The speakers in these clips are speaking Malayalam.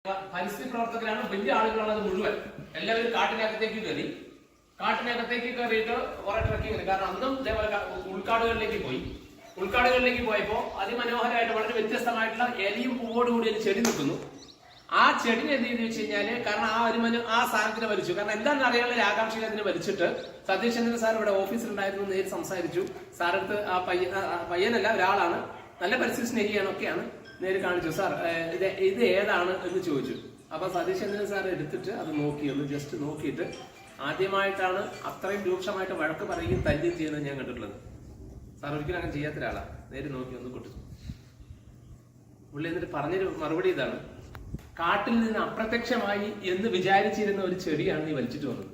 പരിസ്ഥിതി പ്രവർത്തകരാണ്, വലിയ ആളുകളാണ് അത് മുഴുവൻ. എല്ലാവരും കാട്ടിനകത്തേക്ക് കയറിയിട്ട് കുറെ ട്രക്കിങ്. കാരണം അന്നും ഇതേപോലെ ഉൾക്കാടുകളിലേക്ക് പോയപ്പോൾ അതിമനോഹരമായിട്ട് വളരെ വ്യത്യസ്തമായിട്ടുള്ള എലിയും പൂവോട് കൂടി ഒരു ചെടി നിൽക്കുന്നു. ആ ചെടിനെ എന്ത് ചെയ്തു വെച്ച് കഴിഞ്ഞാല്, കാരണം ആ സാധനത്തിനെ വലിച്ചു. കാരണം എന്താണെന്ന് അറിയാനുള്ള ആകാംക്ഷയിൽ അതിനെ വലിച്ചിട്ട് സതീഷ് ചന്ദ്രൻ സാർ ഇവിടെ ഓഫീസിലുണ്ടായിരുന്നു, നേരിട്ട് സംസാരിച്ചു. സാറടുത്ത് ആ പയ്യനല്ല, ഒരാളാണ്, നല്ല പരിസ്ഥിതി സ്നേഹിയാണ്, ഒക്കെയാണ്. നേരിട്ട് കാണിച്ചു. സാർ ഇത് ഏതാണ് എന്ന് ചോദിച്ചു. അപ്പൊ സതീഷ് ചന്ദ്രൻ സാർ എടുത്തിട്ട് അത് ജസ്റ്റ് നോക്കിയിട്ട് ആദ്യമായിട്ടാണ് അത്രയും രൂക്ഷമായിട്ട് വഴക്ക് പറയുകയും തല്ലുകയും ചെയ്യുന്നത് ഞാൻ കണ്ടിട്ടുള്ളത്. സാർ ഒരിക്കലും അങ്ങനെ ചെയ്യാത്ത ഒരാളാണ്. നേരിട്ട് നോക്കി ഒന്ന് കൊട്ടു. പുള്ളി എന്നിട്ട് പറഞ്ഞൊരു മറുപടി ഇതാണ്: കാട്ടിൽ നിന്ന് അപ്രത്യക്ഷമായി എന്ന് വിചാരിച്ചിരുന്ന ഒരു ചെടിയാണ് നീ വലിച്ചിട്ട് വന്നത്.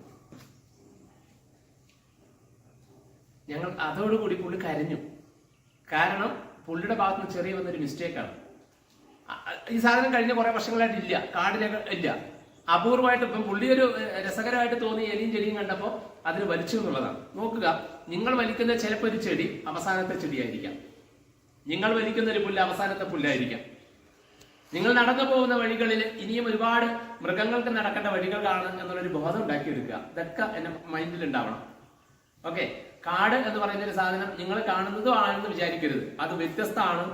ഞങ്ങൾ അതോടുകൂടി പുള്ളി കരഞ്ഞു. കാരണം പുള്ളിയുടെ ഭാഗത്ത് നിന്ന് ചെറിയ വന്നൊരു മിസ്റ്റേക്കാണ്. ഈ സാധനം കഴിഞ്ഞ കുറെ വർഷങ്ങളായിട്ട് ഇല്ല, കാടിലൊക്കെ ഇല്ല. അപൂർവമായിട്ട് ഇപ്പം പുള്ളി ഒരു രസകരമായിട്ട് തോന്നി എലിയും ചെടിയും കണ്ടപ്പോൾ അതിന് വലിച്ചു എന്നുള്ളതാണ്. നോക്കുക, നിങ്ങൾ വലിക്കുന്ന ചിലപ്പോൾ ഒരു ചെടി അവസാനത്തെ ചെടിയായിരിക്കാം, നിങ്ങൾ വലിക്കുന്ന ഒരു പുല്ല് അവസാനത്തെ പുല്ലായിരിക്കാം. നിങ്ങൾ നടന്നു പോകുന്ന വഴികളിൽ ഇനിയും ഒരുപാട് മൃഗങ്ങൾക്ക് നടക്കേണ്ട വഴികൾ കാണും എന്നുള്ളൊരു ബോധം ഉണ്ടാക്കിയെടുക്കുക. ഇതൊക്കെ എന്റെ മൈൻഡിൽ ഉണ്ടാവണം. ഓക്കെ, കാട് എന്ന് പറയുന്ന ഒരു സാധനം നിങ്ങൾ കാണുന്നതും ആണെന്ന് വിചാരിക്കരുത്. അത് വ്യത്യസ്തമാണ്.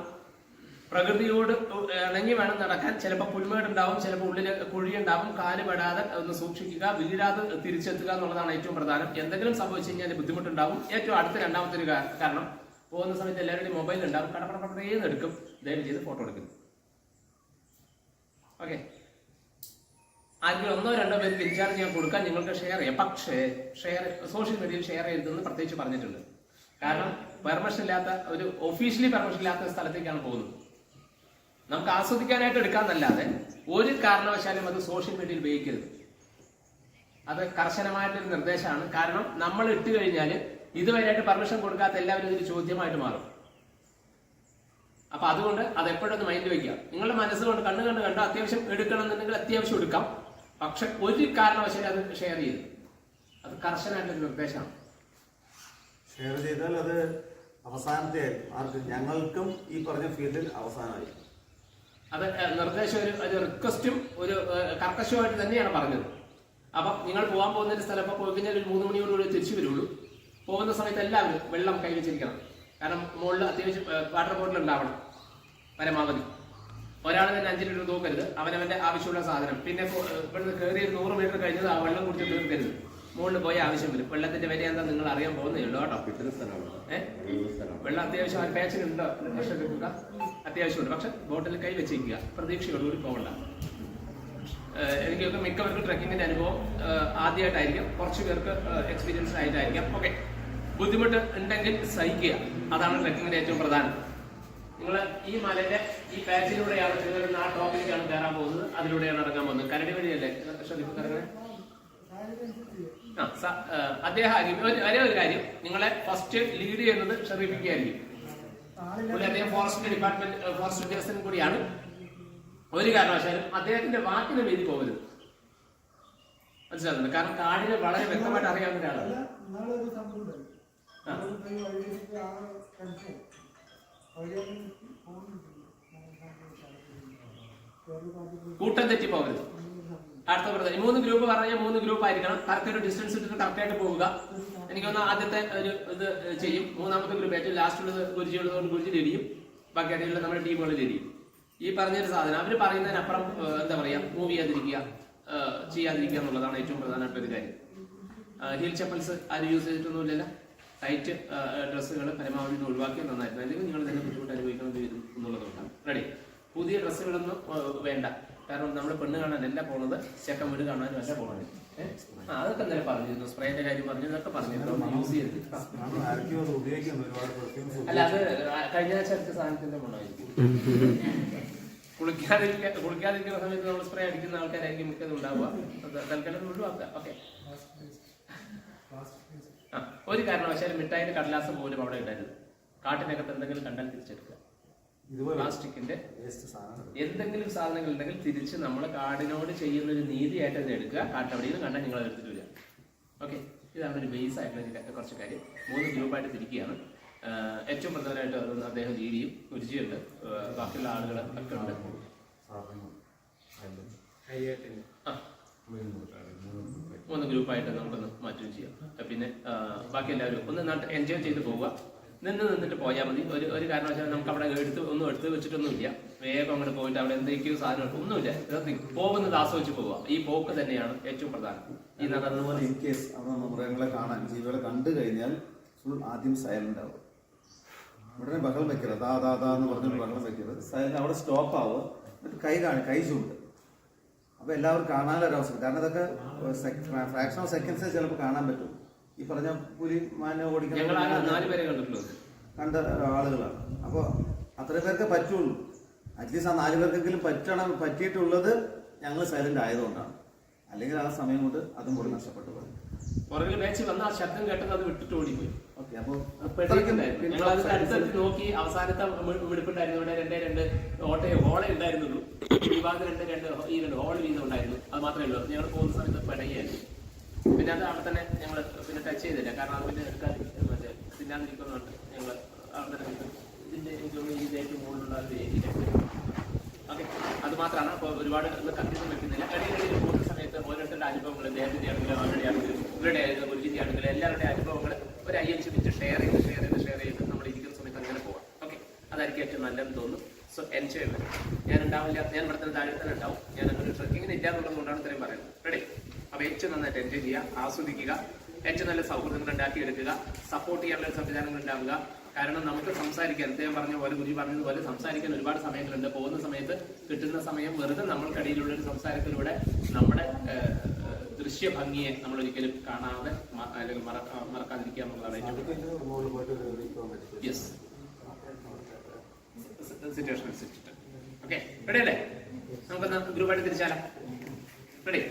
പ്രകൃതിയോട് ഇണങ്ങി വേണം നടക്കാൻ. ചിലപ്പോൾ പുൽമേടുണ്ടാവും, ചിലപ്പോൾ ഉള്ളില് കുഴിയുണ്ടാവും. കാല് പെടാതെ ഒന്ന് സൂക്ഷിക്കുക, വീഴാതെ തിരിച്ചെത്തുക എന്നുള്ളതാണ് ഏറ്റവും പ്രധാനം. എന്തെങ്കിലും സംഭവിച്ചു കഴിഞ്ഞാൽ ബുദ്ധിമുട്ടുണ്ടാവും. ഏറ്റവും അടുത്ത രണ്ടാമത്തെ ഒരു കാരണം, പോകുന്ന സമയത്ത് എല്ലാവരുടെയും മൊബൈൽ ഉണ്ടാവും, കടപ്പടപ്പടേന്ന് എടുക്കും. ദയവ് ചെയ്ത് ഫോട്ടോ എടുക്കുന്നു. ഓക്കെ, ആരെങ്കിലും ഒന്നോ രണ്ടോ പേര് റീചാർജ് ചെയ്യാൻ കൊടുക്കാൻ നിങ്ങൾക്ക് ഷെയർ ചെയ്യാം. പക്ഷേ സോഷ്യൽ മീഡിയയിൽ ഷെയർ ചെയ്തെന്ന് പ്രത്യേകിച്ച് പറഞ്ഞിട്ടുണ്ട്. കാരണം പെർമിഷൻ ഇല്ലാത്ത, ഒരു ഒഫീഷ്യലി പെർമിഷൻ ഇല്ലാത്ത സ്ഥലത്തേക്കാണ് പോകുന്നത്. നമുക്ക് ആസ്വദിക്കാനായിട്ട് എടുക്കാന്നല്ലാതെ ഒരു കാരണവശാലും അത് സോഷ്യൽ മീഡിയയിൽ ഉപയോഗിക്കരുത്. അത് കർശനമായിട്ടൊരു നിർദ്ദേശമാണ്. കാരണം നമ്മൾ ഇട്ട് കഴിഞ്ഞാൽ ഇതുവരെയായിട്ട് പെർമിഷൻ കൊടുക്കാത്ത എല്ലാവരും ഇതൊരു ചോദ്യമായിട്ട് മാറും. അപ്പൊ അതുകൊണ്ട് അത് എപ്പോഴൊന്ന് മൈൻഡ് വയ്ക്കുക. നിങ്ങളുടെ മനസ്സുകൊണ്ട് കണ്ടോ അത്യാവശ്യം എടുക്കണം എന്നുണ്ടെങ്കിൽ അത്യാവശ്യം എടുക്കാം. പക്ഷെ ഒരു കാരണവശാലും അത് ഷെയർ ചെയ്തു. അത് കർശനമായിട്ടൊരു നിർദ്ദേശമാണ്. ഷെയർ ചെയ്താൽ അത് അവസാനത്തെ ഞങ്ങൾക്കും ഈ പറഞ്ഞ ഫീൽഡിൽ അവസാനമായി. അത് നിർദ്ദേശം ഒരു റിക്വസ്റ്റും ഒരു കർക്കശമായിട്ട് തന്നെയാണ് പറഞ്ഞത്. അപ്പം നിങ്ങൾ പോകാൻ പോകുന്ന ഒരു സ്ഥലം പോയി കഴിഞ്ഞാൽ ഒരു 3 മണിയോടുകൂടി തിരിച്ചു വരുള്ളൂ. പോകുന്ന സമയത്ത് എല്ലാവരും വെള്ളം കൈവച്ചിരിക്കണം. കാരണം മുകളിൽ അത്യാവശ്യം വാട്ടർ ബോട്ടിൽ ഉണ്ടാവണം പരമാവധി. ഒരാൾ തന്നെ 5 ലിറ്റർ തൂക്കരുത്. അവനവന്റെ ആവശ്യമുള്ള സാധനം. പിന്നെ ഇവിടുന്ന് കയറി 100 മീറ്റർ കഴിഞ്ഞത് ആ വെള്ളം കുടിച്ച് തീർക്കരുത്. മുകളിൽ പോയ ആവശ്യം വരും. വെള്ളത്തിന്റെ വില എന്താ നിങ്ങൾ അറിയാൻ പോകുന്നേ ഉള്ളൂ കേട്ടോ. വെള്ളം അത്യാവശ്യം പാച്ചിലുണ്ടോ അത്യാവശ്യമുണ്ട്. പക്ഷെ ബോട്ടിൽ കൈ വെച്ചിരിക്കുക, പ്രതീക്ഷയോടുകൂടി പോകണ്ട. എനിക്കൊക്കെ മിക്കവർക്കും ട്രക്കിങ്ങിന്റെ അനുഭവം ആദ്യമായിട്ടായിരിക്കും, കുറച്ച് പേർക്ക് എക്സ്പീരിയൻസ് ആയിട്ടായിരിക്കാം. ഓക്കെ, ബുദ്ധിമുട്ട് ഉണ്ടെങ്കിൽ സഹിക്കുക. അതാണ് ട്രക്കിങ്ങിന്റെ ഏറ്റവും പ്രധാനം. നിങ്ങൾ ഈ മലയുടെ ഈ പാച്ചിലൂടെയാണ് കയറുന്ന, ആ ടോപ്പിലേക്കാണ് കയറാൻ പോകുന്നത്. അതിലൂടെയാണ് ഇറങ്ങാൻ പോകുന്നത്. കരടി വഴിയല്ലേ ശ്രദ്ധിക്കുന്നത്. ഒരേ ഒരു കാര്യം, നിങ്ങളെ ഫസ്റ്റ് ലീഡ് ചെയ്യുന്നത് ഷെറീഫിക്കായിരിക്കും. അദ്ദേഹം ഫോറസ്റ്റ് ഡിപ്പാർട്ട്മെന്റ് ഫോറസ്റ്റ് ഉദ്യോഗസ്ഥനും കൂടിയാണ്. ഒരു കാരണവശാലും അദ്ദേഹത്തിന്റെ വാക്കിന് വേണ്ടി പോകരുത്. മനസ്സിലാകുന്നുണ്ട്. കാരണം കാടിനെ വളരെ വ്യക്തമായിട്ട് അറിയാവുന്ന ഒരാളാണ്. കൂട്ടം തെറ്റി പോകരുത്. അടുത്ത പ്രധാനം 3 ഗ്രൂപ്പ് പറഞ്ഞാൽ 3 ഗ്രൂപ്പ് ആയിരിക്കണം. കറക്റ്റ് ഒരു ഡിസ്റ്റൻസ് ഇട്ടിട്ട് കറക്റ്റായിട്ട് പോവുക. എനിക്കൊന്ന് ആദ്യത്തെ ഒരു ഇത് ചെയ്യും. 3ാമത്തെ ഗ്രൂപ്പ് ഏറ്റവും ലാസ്റ്റ് ഉള്ളത് ഗുരുജിയുള്ളതുകൊണ്ട് ഗുരുജി ലീഡിയും, ബാക്കി അടിയുള്ള നമ്മുടെ ടീമുകൾ ലീഡിയും. ഈ പറഞ്ഞൊരു സാധനം അവർ പറയുന്നതിനപ്പുറം എന്താ പറയാ, മൂവ് ചെയ്യാതിരിക്കുക എന്നുള്ളതാണ് ഏറ്റവും പ്രധാനപ്പെട്ട ഒരു കാര്യം. ഹീൽ ചപ്പൽസ് ആരും യൂസ് ചെയ്തിട്ടൊന്നുമില്ലല്ലോ. ടൈറ്റ് ഡ്രസ്സുകൾ പരമാവധി ഒഴിവാക്കിയാൽ നന്നായിരുന്നു. അല്ലെങ്കിൽ നിങ്ങൾ തന്നെ ബുദ്ധിമുട്ട് അനുഭവിക്കണം എന്നുള്ളതുകൊണ്ടാണ്. റെഡി. പുതിയ ഡ്രസ്സുകളൊന്നും വേണ്ട. കാരണം നമ്മൾ പെണ്ണ് കാണാനല്ല പോണത്, ചെക്കൻ വീട് കാണാനും അല്ല പോണത്. അതൊക്കെ എന്തായാലും പറഞ്ഞിരുന്നു. സ്പ്രേന്റെ കാര്യം പറഞ്ഞു, ഇതൊക്കെ പറഞ്ഞിരുന്നു. യൂസ് ചെയ്ത് അല്ല, അത് കഴിഞ്ഞ ആഴ്ച അടുത്ത സാധനത്തിന്റെ മണമായിരിക്കും. കുളിക്കാതിരിക്കുന്ന സമയത്ത് നമ്മൾ സ്പ്രേ അടിക്കുന്ന ആൾക്കാരായിരിക്കും മിക്കതും ഉണ്ടാവുക. തൽക്കാലം ഒഴിവാക്കുക. ഓക്കെ, ഒരു കാരണവശാലും മിഠായിന്റെ കടലാസ് പോലും അവിടെ ഇടരുത്. കാട്ടിനകത്ത് എന്തെങ്കിലും കണ്ടാൽ തിരിച്ചെടുക്കുക. പ്ലാസ്റ്റിക്കിന്റെ എന്തെങ്കിലും സാധനങ്ങൾ ഉണ്ടെങ്കിൽ തിരിച്ച് നമ്മൾ കാടിനോട് ചെയ്യുന്ന ഒരു നീതിയായിട്ട് അത് എടുക്കുക. കാട്ടവടിയിൽ നിന്ന് കണ്ടാൽ നിങ്ങൾ എടുത്തിട്ട് വരിക. ഓക്കെ, ഇതാണ് ഒരു ബേസ് ആയിട്ടുള്ള കുറച്ച് കാര്യം. 3 ഗ്രൂപ്പായിട്ട് തിരിക്കുകയാണ്. ഏറ്റവും പ്രധാനമായിട്ട് അദ്ദേഹം ജീവിയും രുചിയുണ്ട്, ബാക്കിയുള്ള ആളുകൾ ഒക്കെ ഉണ്ട്. ആ 3 ഗ്രൂപ്പായിട്ട് നമുക്കൊന്ന് മാറ്റുകയും ചെയ്യാം. പിന്നെ ബാക്കി എല്ലാവരും ഒന്ന് എൻജോയ് ചെയ്ത് പോവുക. നിന്നിട്ട് പോയാൽ മതി. ഒരു കാരണവശാലും നമുക്ക് അവിടെ എടുത്ത് വെച്ചിട്ടൊന്നുമില്ല. വേഗം അങ്ങോട്ട് പോയിട്ട് അവിടെ എന്തൊക്കെയോ സാധനം ഒന്നുമില്ല. പോകുന്നത് ആസ്വദിച്ച് പോവുക. ഈ പോക്ക് തന്നെയാണ് ഏറ്റവും പ്രധാനം. ഈ നടന്നതുപോലെ ഇൻ കേസ് അവിടെ മൃഗങ്ങളെ കാണാൻ ജീവികളെ കണ്ടു കഴിഞ്ഞാൽ ഫുൾ ആദ്യം സൈലന്റ് ആവുക. ഉടനെ ബഹളം വെക്കരുത്. എന്ന് പറഞ്ഞിട്ട് ബഹളം വെക്കരുത്. സൈലന്റ് അവിടെ സ്റ്റോപ്പ് ആവുക. എന്നിട്ട് കൈ ചൂണ്ട്. അപ്പൊ എല്ലാവരും കാണാനൊരവസരം. കാരണം ഇതൊക്കെ ഫ്രാക്ഷൻ ഓഫ് സെക്കൻഡ്സേ ചിലപ്പോൾ കാണാൻ പറ്റും. ഈ പറഞ്ഞ പുലി മാനെ ഓടിക്കുന്ന കണ്ട ആളുകളാണ്. അപ്പോൾ അത്ര പേർക്ക് പറ്റുള്ളൂ. അറ്റ്ലീസ്റ്റ് ആ 4 പേർക്കെങ്കിലും പറ്റിയിട്ടുള്ളത് ഞങ്ങൾ സൈലന്റ് ആയതുകൊണ്ടാണ്. അല്ലെങ്കിൽ ആ സമയം കൊണ്ട് അതും കൂടി നഷ്ടപ്പെട്ടു പോയി. പുറകിൽ മേച്ച് വന്ന ആ ശബ്ദം കേട്ടത് അത് വിട്ടിട്ട് ഓടിപ്പോയി. ഓക്കെ, അപ്പോൾ ഞങ്ങൾ അത് അടുത്തടുത്ത് നോക്കി. അവസാനത്തെ വിടുപ്പുണ്ടായിരുന്നു. ഇവിടെ 2 ഹോളേ ഉണ്ടായിരുന്നുള്ളൂ. ഈ ഭാഗത്ത് 2 ഹോൾ വീതം ഉണ്ടായിരുന്നു. അത് മാത്രമേ ഉള്ളൂ. ഞങ്ങൾ പോകുന്ന സമയത്ത് പടയായിരുന്നു. പിന്നെ അത് അവിടെ തന്നെ ഞങ്ങൾ പിന്നെ ടച്ച് ചെയ്തില്ല. കാരണം അത് പിന്നെ എടുക്കാൻ തിന്നാതിരിക്കുന്നുണ്ട്. ഞങ്ങൾ അവിടെ തന്നെ ഇതിന്റെ ഏറ്റവും മുകളിലുള്ള ഓക്കെ, അത് മാത്രമാണ്. അപ്പോൾ ഒരുപാട് കത്തിയൊന്നും വെക്കുന്നില്ല. ഇടയിൽ പോകുന്ന സമയത്ത് ഓരോരുത്തരുടെ അനുഭവങ്ങൾ, ദേഹത്തിന്റെ ആണെങ്കിലും അവരുടെ ആണെങ്കിലും ഇവരുടെ ഗുരുജിന്റെ ആണെങ്കിലും എല്ലാവരുടെ അനുഭവങ്ങൾ ഒരു 5 മിനിറ്റ് ഷെയർ ചെയ്ത് നമ്മൾ ഇരിക്കുന്ന സമയത്ത് അങ്ങനെ പോവാം. ഓക്കെ, അതായിരിക്കും ഏറ്റവും നല്ലതെന്ന് തോന്നുന്നു. സോ എൻജോയ് ചെയ്യണം. ഞാൻ ഉണ്ടാവില്ല, ഞാൻ ഇവിടെ തന്നെ താഴെ തന്നെ ഉണ്ടാവും. ഞാൻ അങ്ങനെ ട്രക്കിങ്ങിന് ഇല്ല എന്നുള്ളത് കൊണ്ടാണ് ഇത്രയും പറയുന്നത്. റെഡി? അപ്പോൾ ഏറ്റവും നന്നായിട്ട് എൻജോയ് ചെയ്യുക, ആസ്വദിക്കുക, ഏറ്റവും നല്ല സൗഹൃദങ്ങൾ ഉണ്ടാക്കിയെടുക്കുക, സപ്പോർട്ട് ചെയ്യാനുള്ള സംവിധാനങ്ങൾ ഉണ്ടാവുക. കാരണം നമുക്ക് സംസാരിക്കാൻ, അദ്ദേഹം പറഞ്ഞ പോലെ, ഗുരു പറഞ്ഞതുപോലെ സംസാരിക്കാൻ ഒരുപാട് സമയങ്ങളുണ്ട്. പോകുന്ന സമയത്ത് കിട്ടുന്ന സമയം വെറുതെ നമ്മൾക്കിടയിലുള്ള ഒരു സംസാരത്തിലൂടെ നമ്മുടെ ദൃശ്യഭംഗിയെ നമ്മൾ ഒരിക്കലും കാണാതെ അല്ലെങ്കിൽ മറക്കാതിരിക്കുക എന്നുള്ളതാണ് ഏറ്റവും യെസ് സിറ്റുവേഷൻ അനുസരിച്ചിട്ട്. ഓക്കെ, റെഡി അല്ലേ? നമുക്കൊന്ന് ഗ്രൂപ്പായിട്ട് തിരിച്ചാലോ? റെഡി?